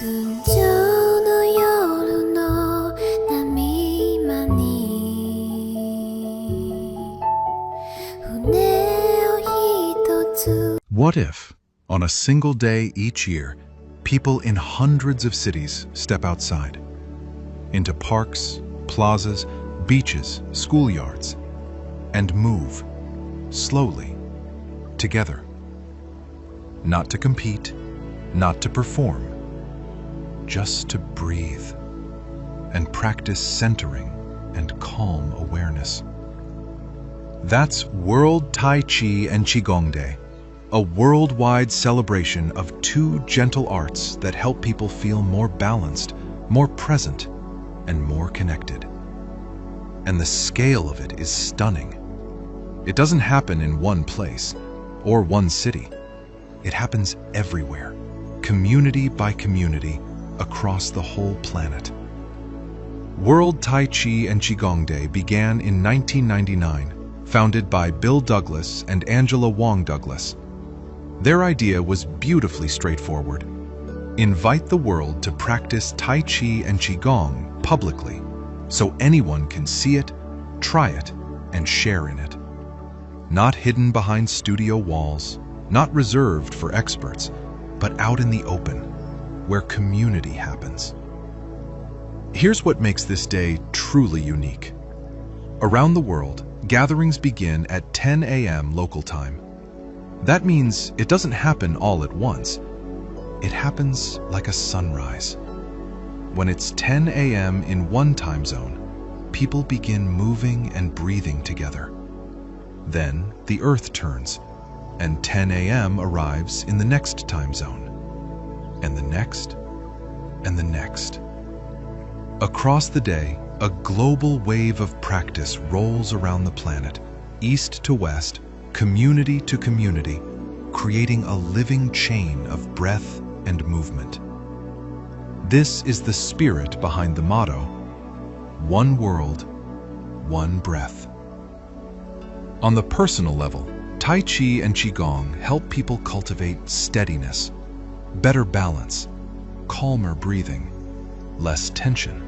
群青の夜の波間に船を一つ What if, on a single day each year, people in hundreds of cities step outside? Into parks, plazas, beaches, schoolyards, and move, slowly, together. Not to compete, not to perform, just to breathe and practice centering and calm awareness. That's World Tai Chi and Qigong Day, a worldwide celebration of two gentle arts that help people feel more balanced, more present, and more connected. And the scale of it is stunning. It doesn't happen in one place or one city. It happens everywhere, community by community, across the whole planet. World Tai Chi and Qigong Day began in 1999, founded by Bill Douglas and Angela Wong Douglas. Their idea was beautifully straightforward. Invite the world to practice Tai Chi and Qigong publicly, so anyone can see it, try it, and share in it. Not hidden behind studio walls, not reserved for experts, but out in the open, where community happens. Here's what makes this day truly unique. Around the world, gatherings begin at 10 a.m. local time. That means it doesn't happen all at once. It happens like a sunrise. When it's 10 a.m. in one time zone, people begin moving and breathing together. Then the earth turns, and 10 a.m. arrives in the next time zone, and the next, and the next. Across the day, a global wave of practice rolls around the planet, east to west, community to community, creating a living chain of breath and movement. This is the spirit behind the motto, one world, one breath. On the personal level, Tai Chi and Qigong help people cultivate steadiness, better balance, calmer breathing, less tension,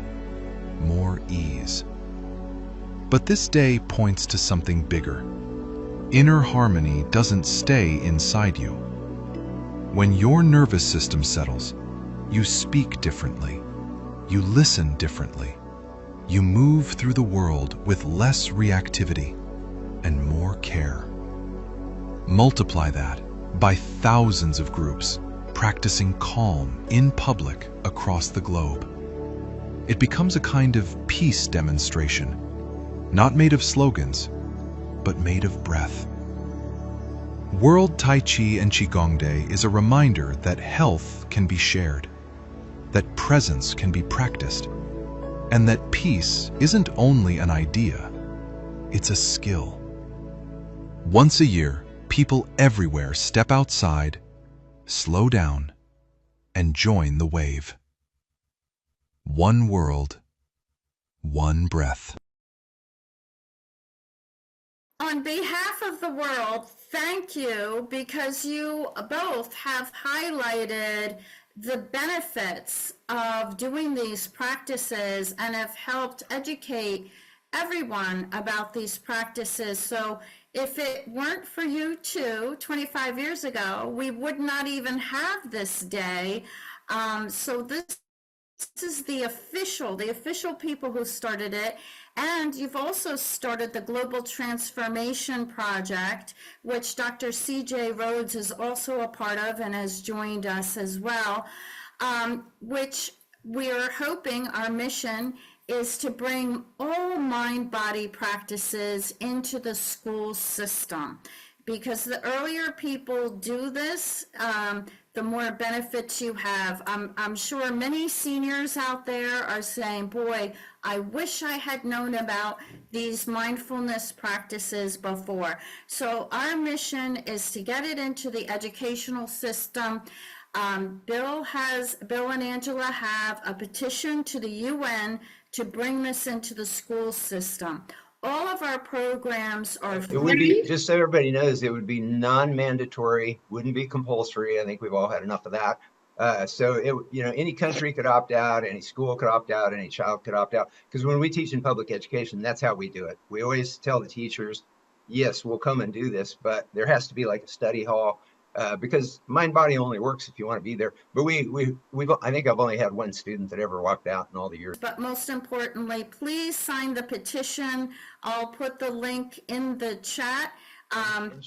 more ease. But this day points to something bigger. Inner harmony doesn't stay inside you. When your nervous system settles, you speak differently, you listen differently, you move through the world with less reactivity and more care. Multiply that by thousands of groups practicing calm in public across the globe. It becomes a kind of peace demonstration, not made of slogans, but made of breath. World Tai Chi and Qigong Day is a reminder that health can be shared, that presence can be practiced, and that peace isn't only an idea, it's a skill. Once a year, people everywhere step outside, slow down, and join the wave. One world, one breath. On behalf of the world, thank you, because you both have highlighted the benefits of doing these practices and have helped educate everyone about these practices. So if it weren't for you two 25 years ago, we would not even have this day. So this is the official people who started it. And you've also started the Global Transformation Project, which Dr. C.J. Rhodes is also a part of and has joined us as well, which we are hoping our mission is to bring all mind-body practices into the school system. Because the earlier people do this, the more benefits you have. I'm sure many seniors out there are saying, boy, I wish I had known about these mindfulness practices before. So our mission is to get it into the educational system. Bill and Angela have a petition to the UN to bring this into the school system. All of our programs are free. It would be, just so everybody knows, it would be non-mandatory, wouldn't be compulsory. I think we've all had enough of that. So any country could opt out, any school could opt out, any child could opt out. Because when we teach in public education, that's how we do it. We always tell the teachers, yes, we'll come and do this, but there has to be like a study hall, because mind body only works if you want to be there. But I think I've only had one student that ever walked out in all the years. But most importantly, please sign the petition. I'll put the link in the chat. And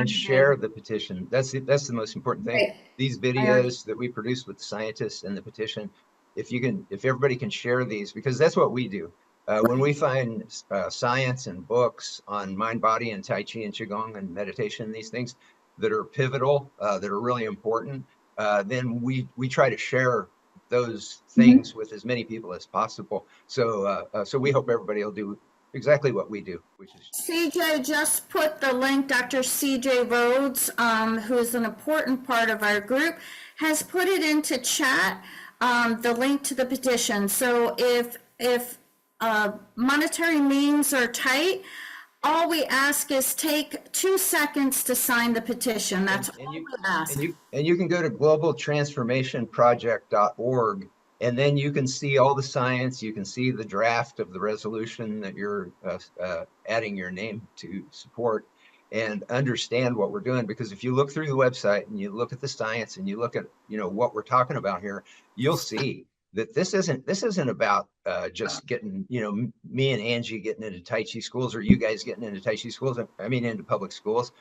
share the petition. That's the most important thing. Right. These videos that we produce with scientists and the petition, if everybody can share these, because that's what we do. When we find science and books on mind, body, and Tai Chi and Qigong and meditation, these things that are pivotal, that are really important, then we try to share those things with as many people as possible. So we hope everybody will do exactly what we do, which is CJ just put the link. Dr. CJ Rhodes, who is an important part of our group, has put it into chat, the link to the petition. So if monetary means are tight, all we ask is take 2 seconds to sign the petition. That's all we ask. And you can go to globaltransformationproject.org, and then you can see all the science. You can see the draft of the resolution that you're adding your name to support, and understand what we're doing. Because if you look through the website and you look at the science and you look at what we're talking about here, you'll see that this isn't about just getting me and Angie getting into Tai Chi schools, or you guys getting into Tai Chi schools. I mean into public schools.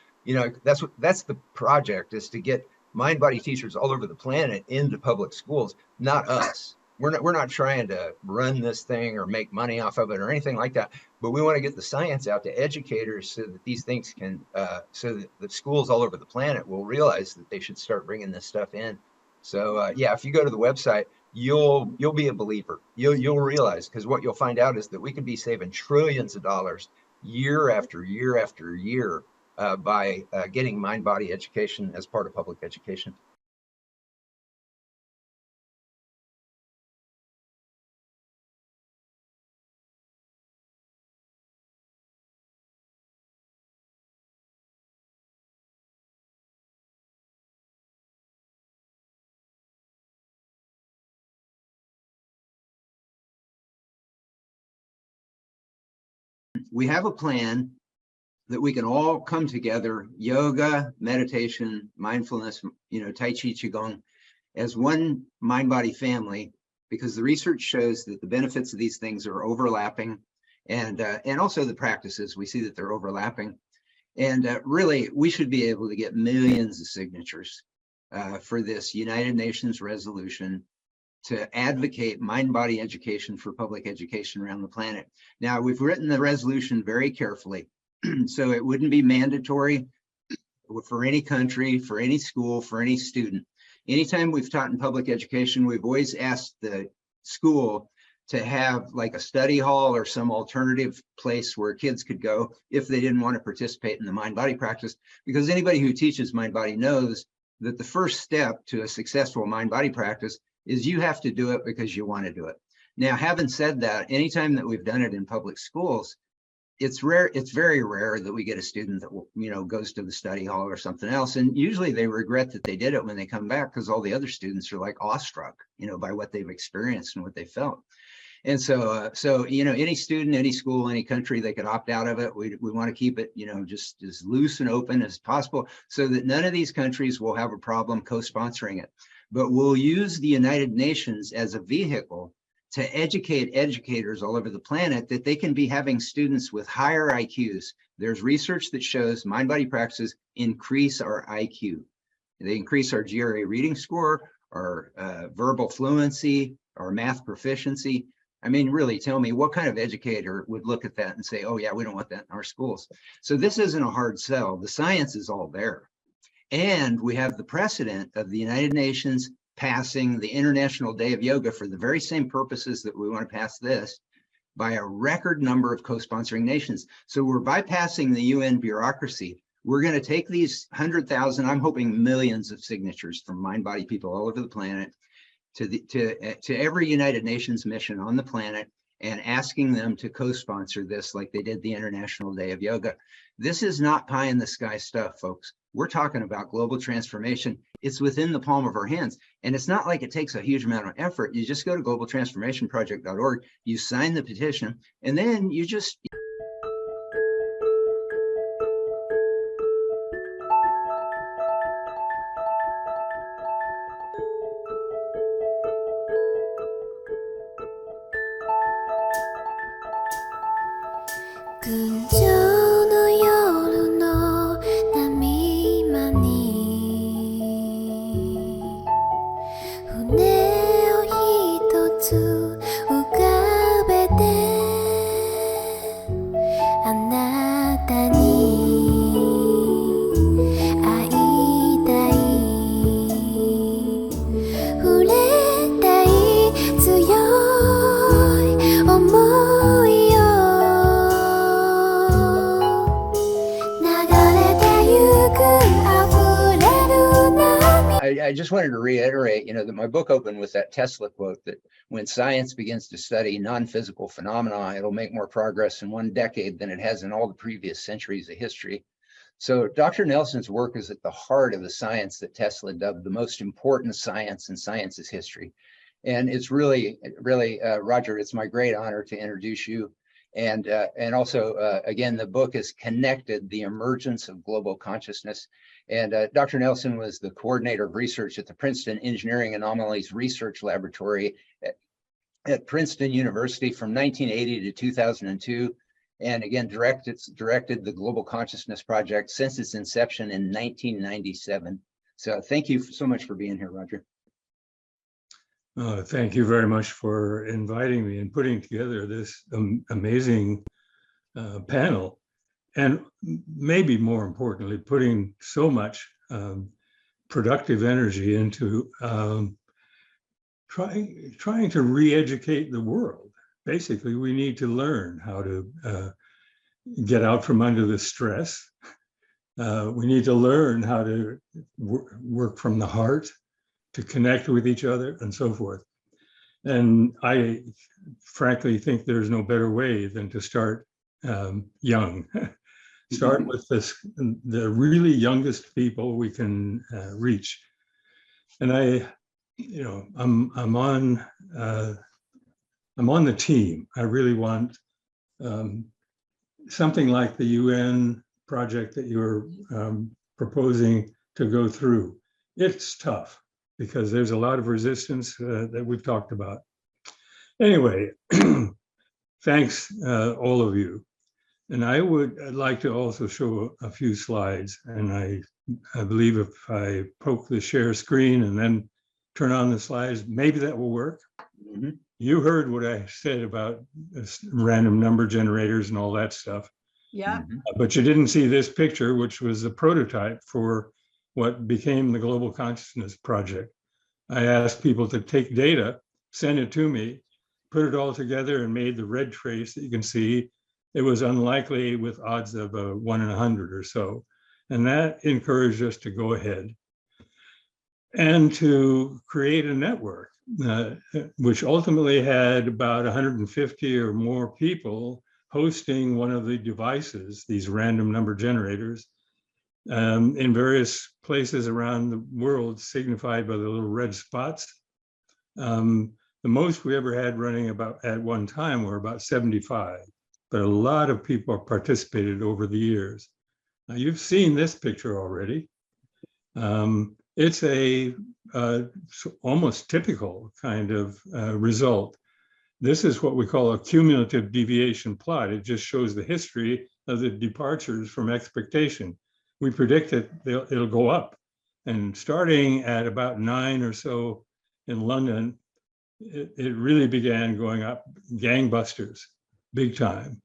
That's the project, is to get mind body teachers all over the planet into public schools, not us. We're not trying to run this thing or make money off of it or anything like that, but we want to get the science out to educators so that these things can so that the schools all over the planet will realize that they should start bringing this stuff in. So yeah, if you go to the website, you'll be a believer. You'll realize, because what you'll find out is that we could be saving trillions of dollars year after year after year by getting mind body education as part of public education. We have a plan that we can all come together, yoga, meditation, mindfulness, Tai Chi, Qigong, as one mind-body family, because the research shows that the benefits of these things are overlapping, and also the practices, we see that they're overlapping. And really, we should be able to get millions of signatures for this United Nations resolution to advocate mind-body education for public education around the planet. Now, we've written the resolution very carefully, so it wouldn't be mandatory for any country, for any school, for any student. Anytime we've taught in public education, we've always asked the school to have like a study hall or some alternative place where kids could go if they didn't want to participate in the mind-body practice, because anybody who teaches mind-body knows that the first step to a successful mind-body practice is you have to do it because you want to do it. Now, having said that, anytime that we've done it in public schools, it's rare. It's very rare that we get a student that goes to the study hall or something else, and usually they regret that they did it when they come back, because all the other students are like awestruck, by what they've experienced and what they felt. And so, any student, any school, any country, they could opt out of it. We want to keep it, just as loose and open as possible, so that none of these countries will have a problem co-sponsoring it. But we'll use the United Nations as a vehicle to educate educators all over the planet that they can be having students with higher IQs. There's research that shows mind-body practices increase our IQ. They increase our GRA reading score, our verbal fluency, our math proficiency. I mean, really, tell me, what kind of educator would look at that and say, oh yeah, we don't want that in our schools? So this isn't a hard sell. The science is all there. And we have the precedent of the United Nations passing the International Day of Yoga for the very same purposes that we want to pass this, by a record number of co-sponsoring nations. So we're bypassing the UN bureaucracy. We're going to take these 100,000, I'm hoping millions of signatures from mind-body people all over the planet to every United Nations mission on the planet, and asking them to co-sponsor this like they did the International Day of Yoga. This is not pie in the sky stuff, folks. We're talking about global transformation. It's within the palm of our hands. And it's not like it takes a huge amount of effort. You just go to globaltransformationproject.org, you sign the petition, and then you just群青の夜の波間に船を一つ浮かべてあなたに会いたい触れたい強い想いを流れてゆく溢れる波 I just wanted to reiterate, that my book opened with that Tesla quote that when science begins to study non-physical phenomena, it'll make more progress in one decade than it has in all the previous centuries of history. So Dr. Nelson's work is at the heart of the science that Tesla dubbed the most important science in science's history. And it's really, Roger, it's my great honor to introduce you. And also, again, the book is connected the emergence of global consciousness. And Dr. Nelson was the coordinator of research at the Princeton Engineering Anomalies Research Laboratory at Princeton University from 1980 to 2002. And again, directed the Global Consciousness Project since its inception in 1997. So thank you so much for being here, Roger. Thank you very much for inviting me and putting together this amazing panel. And maybe more importantly, putting so much productive energy into trying to re-educate the world. Basically, we need to learn how to get out from under the stress. We need to learn how to work from the heart, to connect with each other, and so forth. And I frankly think there's no better way than to start young. Start with the really youngest people we can reach. And I'm on the team. I really want something like the UN project that you're proposing to go through. It's tough because there's a lot of resistance that we've talked about. Anyway, thanks all of you. And I'd like to also show a few slides. And I believe if I poke the share screen and then turn on the slides, maybe that will work. Mm-hmm. You heard what I said about random number generators and all that stuff. Yeah. But you didn't see this picture, which was the prototype for what became the Global Consciousness Project. I asked people to take data, send it to me, put it all together and made the red trace that you can see. It was unlikely with odds of 1 in 100 or so. And that encouraged us to go ahead and to create a network, which ultimately had about 150 or more people hosting one of the devices, these random number generators, in various places around the world, signified by the little red spots. The most we ever had running about at one time were about 75, but a lot of people participated over the years. Now you've seen this picture already. It's a almost typical kind of result. This is what we call a cumulative deviation plot. It just shows the history of the departures from expectation. We predict that it'll go up. And starting at about 9 or so in London, it really began going up gangbusters, big time.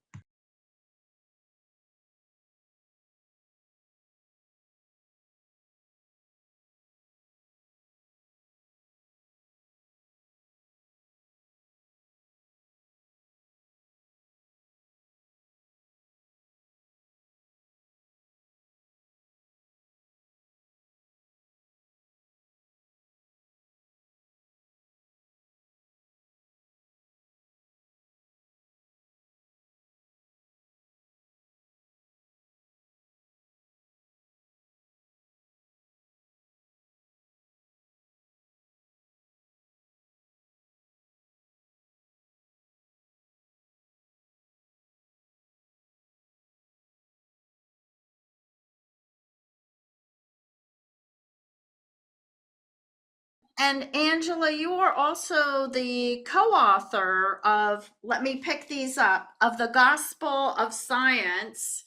And Angela, you are also the co-author of, let me pick these up, of the Gospel of Science.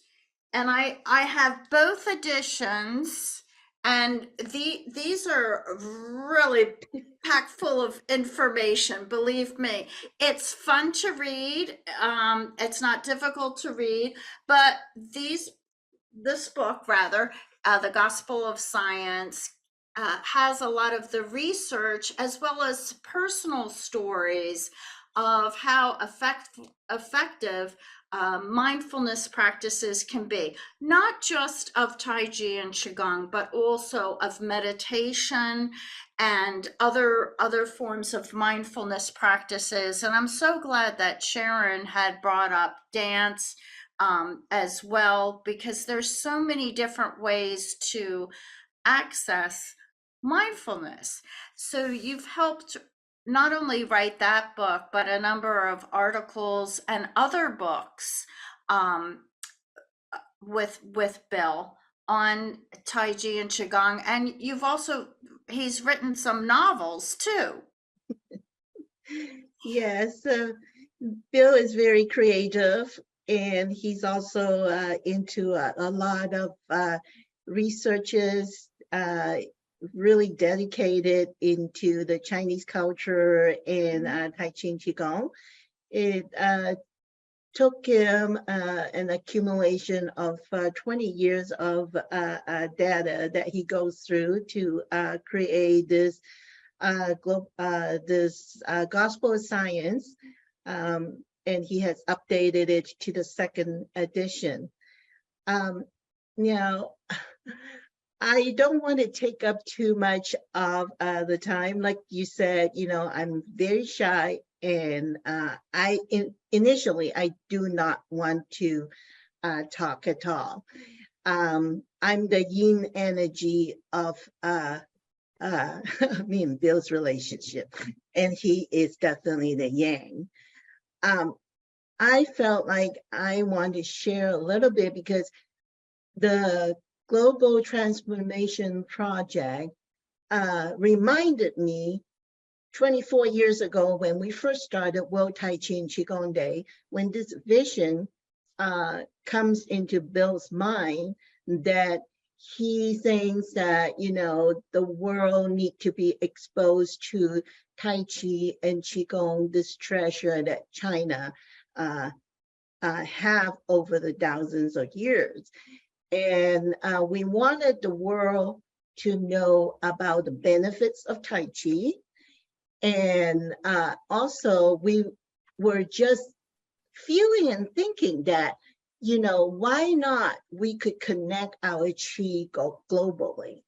And I have both editions, and these are really packed full of information, believe me. It's fun to read. It's not difficult to read, but this book, rather, The Gospel of Science, has a lot of the research as well as personal stories of how effective mindfulness practices can be, not just of Tai Chi and Qigong, but also of meditation and other forms of mindfulness practices. And I'm so glad that Sharon had brought up dance as well, because there's so many different ways to access mindfulness. So you've helped not only write that book, but a number of articles and other books um, with Bill on Tai Chi and Qigong. And he's written some novels too. Yes, Bill is very creative, and he's also into a lot of researches, really dedicated into the Chinese culture and Tai Chi and Qigong. It took him an accumulation of 20 years of data that he goes through to create this Gospel of Science, and he has updated it to the second edition. Now, I don't want to take up too much of the time. Like you said, I'm very shy, and initially I do not want to talk at all. I'm the yin energy of me and Bill's relationship, and he is definitely the yang. I felt like I wanted to share a little bit because the Global Transformation Project reminded me 24 years ago when we first started World Tai Chi and Qigong Day, when this vision comes into Bill's mind that he thinks that, the world need to be exposed to Tai Chi and Qigong, this treasure that China have over the thousands of years. And we wanted the world to know about the benefits of Tai Chi. And also we were just feeling and thinking that, why not we could connect our Qi globally?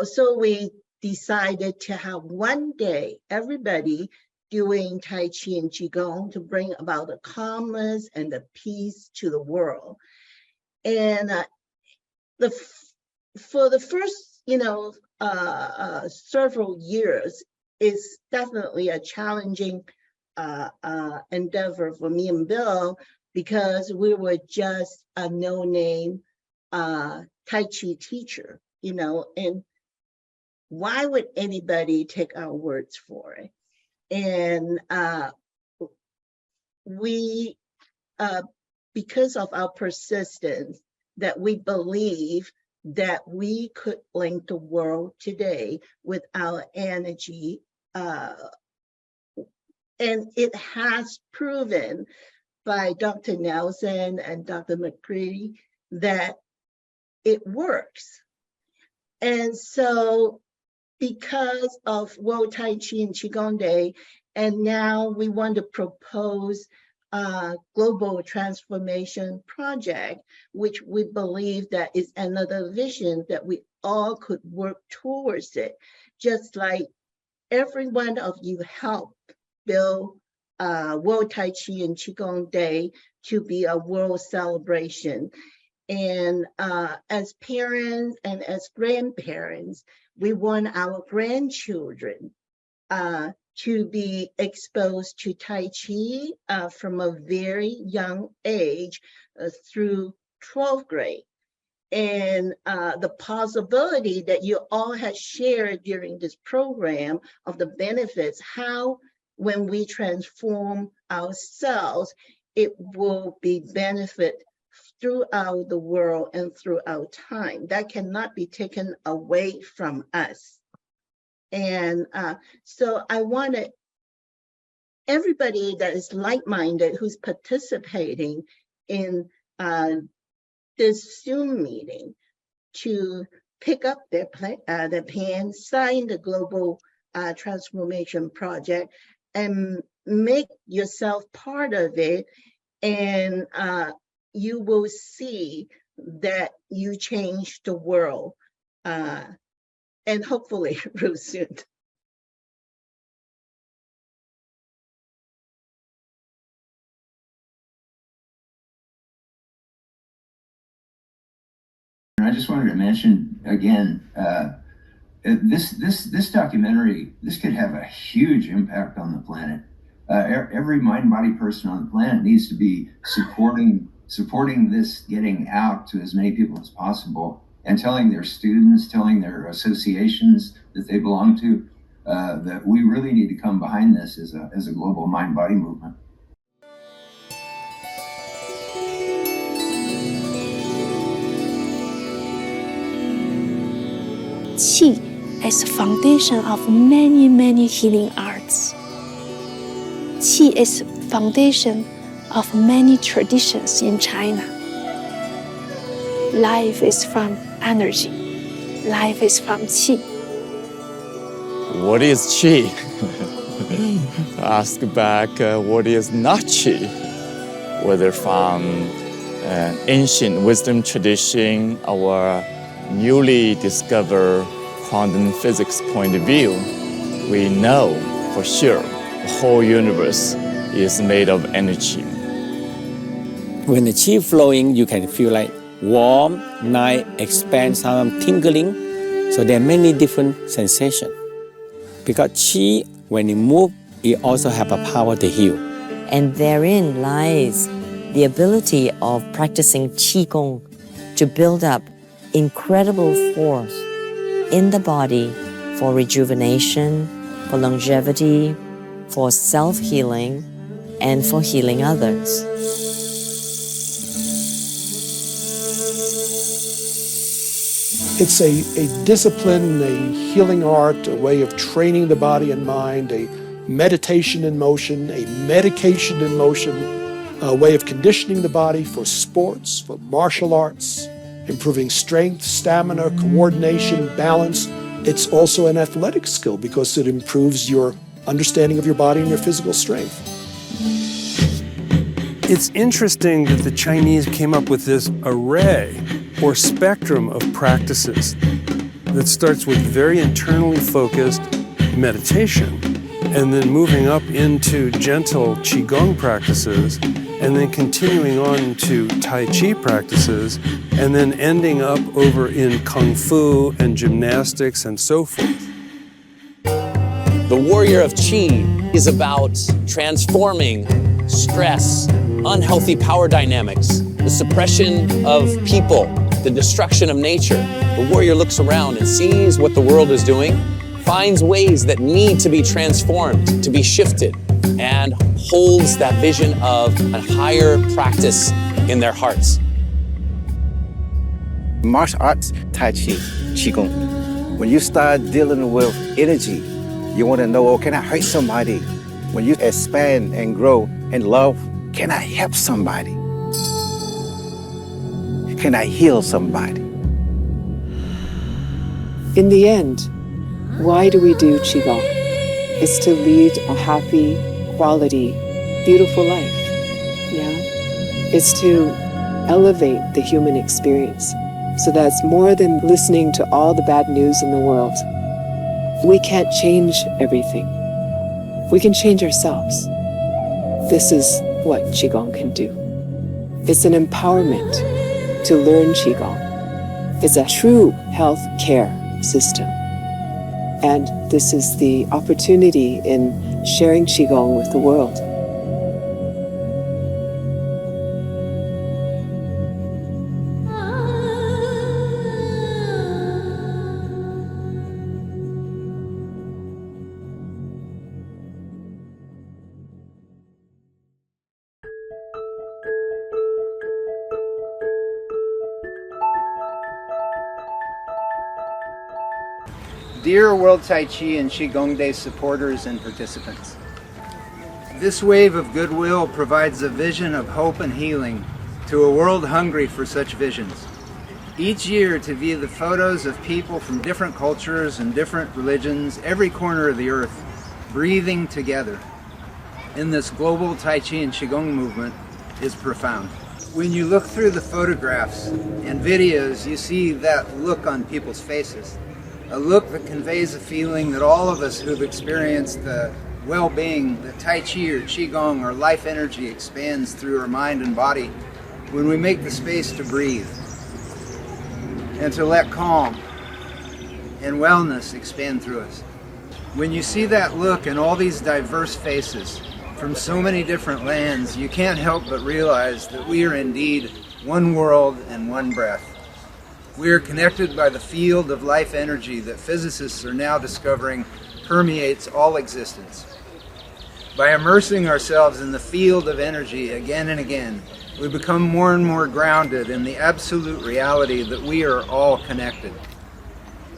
So we decided to have one day, everybody doing Tai Chi and Qigong to bring about the calmness and the peace to the world. And for the first, several years, it's definitely a challenging endeavor for me and Bill, because we were just a no-name Tai Chi teacher, and why would anybody take our words for it? And we, because of our persistence, that we believe that we could link the world today with our energy. And it has proven by Dr. Nelson and Dr. McCready that it works. And so because of World Tai Chi and Qigong Day, and now we want to propose Global Transformation Project, which we believe that is another vision that we all could work towards it. Just like every one of you helped build World Tai Chi and Qigong Day to be a world celebration. And as parents and as grandparents, we want our grandchildren to be exposed to Tai Chi from a very young age through 12th grade. and the possibility that you all had shared during this program of the benefits, how when we transform ourselves, it will be benefit throughout the world and throughout time. That cannot be taken away from us. And so I wanted everybody that is like-minded who's participating in this Zoom meeting to pick up their pen, sign the Global Transformation Project, and make yourself part of it. And you will see that you change the world, and hopefully real soon. I just wanted to mention again, this documentary, this could have a huge impact on the planet. Every mind-body person on the planet needs to be supporting this getting out to as many people as possible, and telling their students, telling their associations that they belong to, that we really need to come behind this as a global mind-body movement. Qi is the foundation of many healing arts. Qi is foundation of many traditions in China. Life is from energy. Life is from Qi. What is Qi? Ask back what is not Qi? Whether from ancient wisdom tradition or newly discovered quantum physics point of view, we know for sure the whole universe is made of energy. When the qi flowing, you can feel like warm, nice, expand, some tingling. So there are many different sensations. Because qi, when it moves, it also have a power to heal. And therein lies the ability of practicing Qigong to build up incredible force in the body for rejuvenation, for longevity, for self-healing, and for healing others. It's a discipline, a healing art, a way of training the body and mind, a meditation in motion, a medication in motion, a way of conditioning the body for sports, for martial arts, improving strength, stamina, coordination, balance. It's also an athletic skill because it improves your understanding of your body and your physical strength. It's interesting that the Chinese came up with this array or spectrum of practices that starts with very internally focused meditation and then moving up into gentle Qigong practices and then continuing on to Tai Chi practices, and then ending up over in Kung Fu and gymnastics and so forth. The warrior of Qi is about transforming stress, unhealthy power dynamics, the suppression of people, the destruction of nature. The warrior looks around and sees what the world is doing, finds ways that need to be transformed, to be shifted, and holds that vision of a higher practice in their hearts. Martial arts, Tai Chi, Qigong. When you start dealing with energy, you want to know, oh, can I hurt somebody? When you expand and grow in love, can I help somebody? Can I heal somebody? In the end, why do we do Qigong? It's to lead a happy, quality, beautiful life. Yeah? It's to elevate the human experience. So that's more than listening to all the bad news in the world. We can't change everything. We can change ourselves. This is what Qigong can do. It's an empowerment to learn Qigong. It's a true health care system. And this is the opportunity in sharing Qigong with the world. Dear World Tai Chi and Qigong Day supporters and participants, this wave of goodwill provides a vision of hope and healing to a world hungry for such visions. Each year, to view the photos of people from different cultures and different religions, every corner of the earth, breathing together in this global Tai Chi and Qigong movement is profound. When you look through the photographs and videos, you see that look on people's faces, a look that conveys a feeling that all of us who've experienced the well-being that Tai Chi or Qigong or life energy expands through our mind and body when we make the space to breathe and to let calm and wellness expand through us. When you see that look in all these diverse faces from so many different lands, you can't help but realize that we are indeed one world and one breath. We are connected by the field of life energy that physicists are now discovering permeates all existence. By immersing ourselves in the field of energy again and again, we become more and more grounded in the absolute reality that we are all connected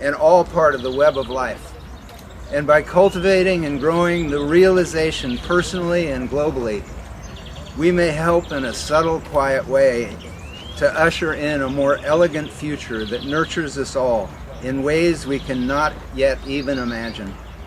and all part of the web of life. And by cultivating and growing the realization personally and globally, we may help in a subtle, quiet way to usher in a more elegant future that nurtures us all in ways we cannot yet even imagine.